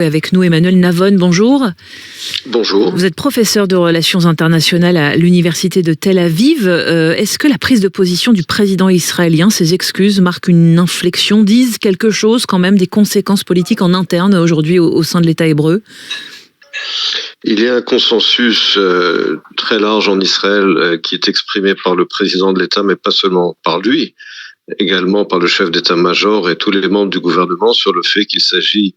Avec nous, Emmanuel Navon, bonjour. Bonjour. Vous êtes professeur de relations internationales à l'université de Tel Aviv. Est-ce que la prise de position du président israélien, ses excuses marquent une inflexion, disent quelque chose quand même des conséquences politiques en interne aujourd'hui au sein de l'État hébreu ? Il y a un consensus très large en Israël qui est exprimé par le président de l'État, mais pas seulement par lui, également par le chef d'état-major et tous les membres du gouvernement sur le fait qu'il s'agit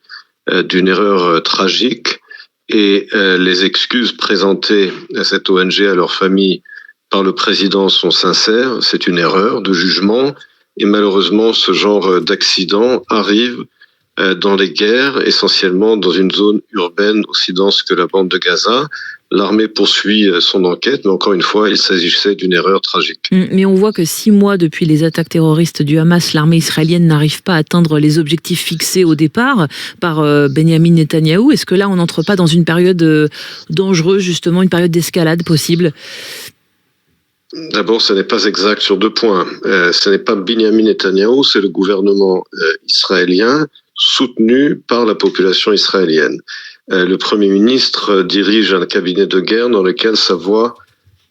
d'une erreur tragique et les excuses présentées à cette ONG, à leur famille, par le président sont sincères. C'est une erreur de jugement et malheureusement ce genre d'accident arrive dans les guerres, essentiellement dans une zone urbaine aussi dense que la bande de Gaza. L'armée poursuit son enquête, mais encore une fois, il s'agissait d'une erreur tragique. Mais on voit que 6 mois depuis les attaques terroristes du Hamas, l'armée israélienne n'arrive pas à atteindre les objectifs fixés au départ par Benyamin Netanyahou. Est-ce que là, on n'entre pas dans une période dangereuse, justement, une période d'escalade possible ? D'abord, ce n'est pas exact sur 2 points. Ce n'est pas Benyamin Netanyahou, c'est le gouvernement israélien soutenu par la population israélienne. Le Premier ministre dirige un cabinet de guerre dans lequel sa voix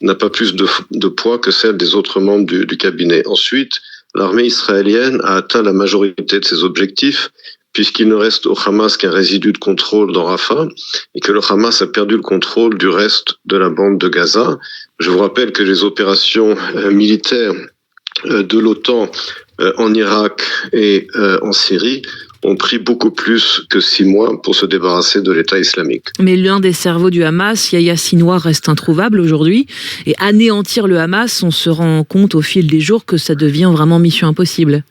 n'a pas plus de poids que celle des autres membres du cabinet. Ensuite, l'armée israélienne a atteint la majorité de ses objectifs puisqu'il ne reste au Hamas qu'un résidu de contrôle dans Rafah et que le Hamas a perdu le contrôle du reste de la bande de Gaza. Je vous rappelle que les opérations militaires de l'OTAN en Irak et en Syrie ont pris beaucoup plus que 6 mois pour se débarrasser de l'État islamique. Mais l'un des cerveaux du Hamas, Yahya Sinwar, reste introuvable aujourd'hui. Et anéantir le Hamas, on se rend compte au fil des jours que ça devient vraiment mission impossible.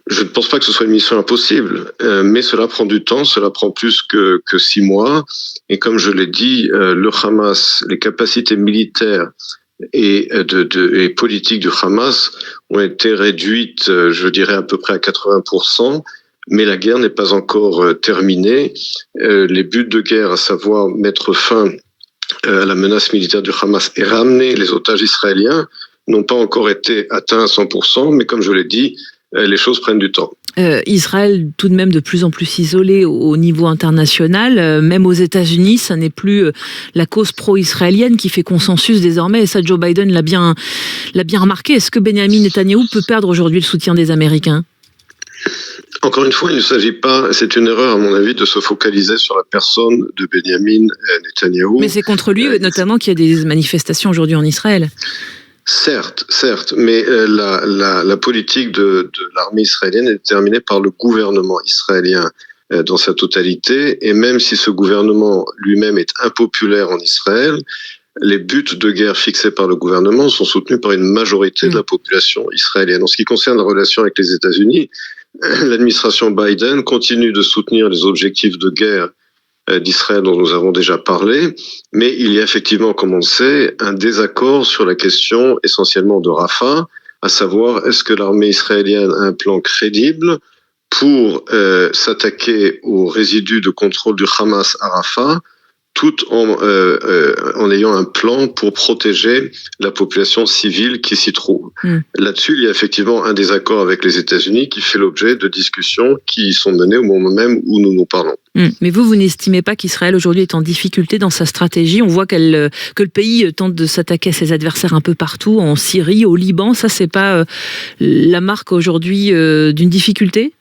Je ne pense pas que ce soit une mission impossible, mais cela prend du temps, cela prend plus que 6 mois. Et comme je l'ai dit, le Hamas, les capacités militaires et politiques du Hamas ont été réduites, je dirais à peu près à 80%, mais la guerre n'est pas encore terminée. Les buts de guerre, à savoir mettre fin à la menace militaire du Hamas et ramener les otages israéliens, n'ont pas encore été atteints à 100%, mais comme je l'ai dit, les choses prennent du temps. Israël, tout de même de plus en plus isolé au niveau international, même aux États-Unis, ça n'est plus la cause pro-israélienne qui fait consensus désormais, et ça Joe Biden l'a bien remarqué. Est-ce que Benyamin Netanyahou peut perdre aujourd'hui le soutien des Américains ? Encore une fois, il ne s'agit pas, c'est une erreur à mon avis, de se focaliser sur la personne de Benyamin Netanyahou. Mais c'est contre lui notamment qu'il y a des manifestations aujourd'hui en Israël. Certes, mais la politique de l'armée israélienne est déterminée par le gouvernement israélien dans sa totalité, et même si ce gouvernement lui-même est impopulaire en Israël, les buts de guerre fixés par le gouvernement sont soutenus par une majorité de la population israélienne. En ce qui concerne la relation avec les États-Unis, l'administration Biden continue de soutenir les objectifs de guerre d'Israël dont nous avons déjà parlé, mais il y a effectivement, comme on le sait, un désaccord sur la question essentiellement de Rafah, à savoir est-ce que l'armée israélienne a un plan crédible pour s'attaquer aux résidus de contrôle du Hamas à Rafah, tout en ayant un plan pour protéger la population civile qui s'y trouve. Là-dessus, il y a effectivement un désaccord avec les États-Unis qui fait l'objet de discussions qui sont menées au moment même où nous nous parlons. Mais vous n'estimez pas qu'Israël aujourd'hui est en difficulté dans sa stratégie ? On voit que le pays tente de s'attaquer à ses adversaires un peu partout, en Syrie, au Liban. Ça, c'est pas la marque aujourd'hui d'une difficulté ?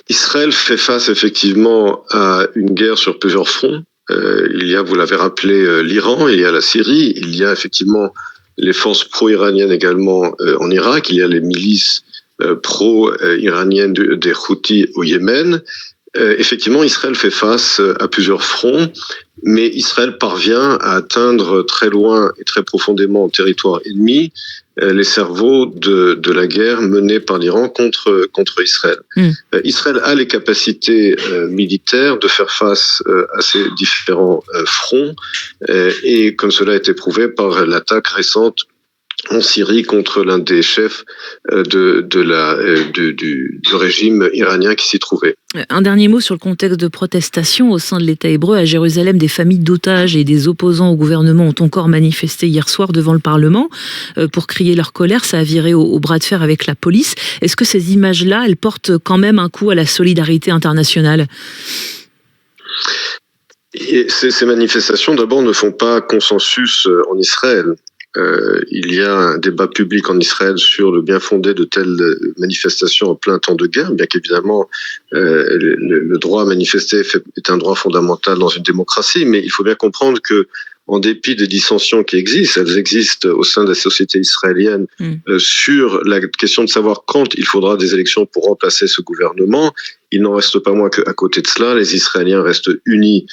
Israël fait face effectivement à une guerre sur plusieurs fronts. Il y a, vous l'avez rappelé, l'Iran, il y a la Syrie, il y a effectivement les forces pro-iraniennes également en Irak, il y a les milices pro-iraniennes des Houthis au Yémen. Effectivement, Israël fait face à plusieurs fronts, mais Israël parvient à atteindre très loin et très profondément en territoire ennemi les cerveaux de la guerre menée par l'Iran contre Israël. Israël a les capacités militaires de faire face à ces différents fronts, et comme cela a été prouvé par l'attaque récente en Syrie contre l'un des chefs du régime iranien qui s'y trouvait. Un dernier mot sur le contexte de protestation au sein de l'État hébreu. À Jérusalem, des familles d'otages et des opposants au gouvernement ont encore manifesté hier soir devant le Parlement pour crier leur colère. Ça a viré au bras de fer avec la police. Est-ce que ces images-là, elles portent quand même un coup à la solidarité internationale ? Et ces manifestations, d'abord, ne font pas consensus en Israël. Il y a un débat public en Israël sur le bien fondé de telles manifestations en plein temps de guerre, bien qu'évidemment le droit à manifester est un droit fondamental dans une démocratie, mais il faut bien comprendre que en dépit des dissensions qui existent, elles existent au sein de la société israélienne sur la question de savoir quand il faudra des élections pour remplacer ce gouvernement. Il n'en reste pas moins qu'à côté de cela, les Israéliens restent unis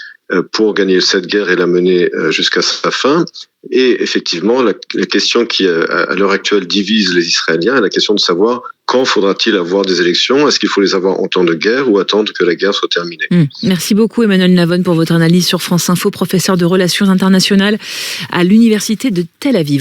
pour gagner cette guerre et la mener jusqu'à sa fin. Et effectivement, la question qui, à l'heure actuelle, divise les Israéliens est la question de savoir quand faudra-t-il avoir des élections. Est-ce qu'il faut les avoir en temps de guerre ou attendre que la guerre soit terminée? Merci beaucoup Emmanuel Navon pour votre analyse sur France Info, professeur de relations internationales à l'Université de Tel Aviv.